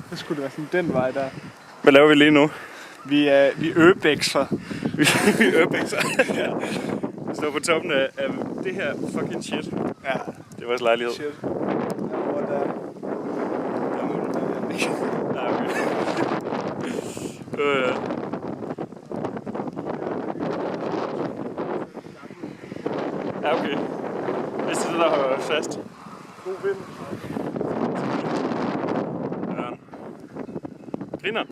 Så skulle det være sådan den vej der. Hvad laver vi lige nu? Vi øbækser. Vi ørbækser. Ja. Vi står på toppen af det her fucking shit. Ja. Det er vores lejlighed. Shit. Hvor der... Nej, okay. Ja, okay. Hvis det er det, der holder fast. God vind. Ja. Griner.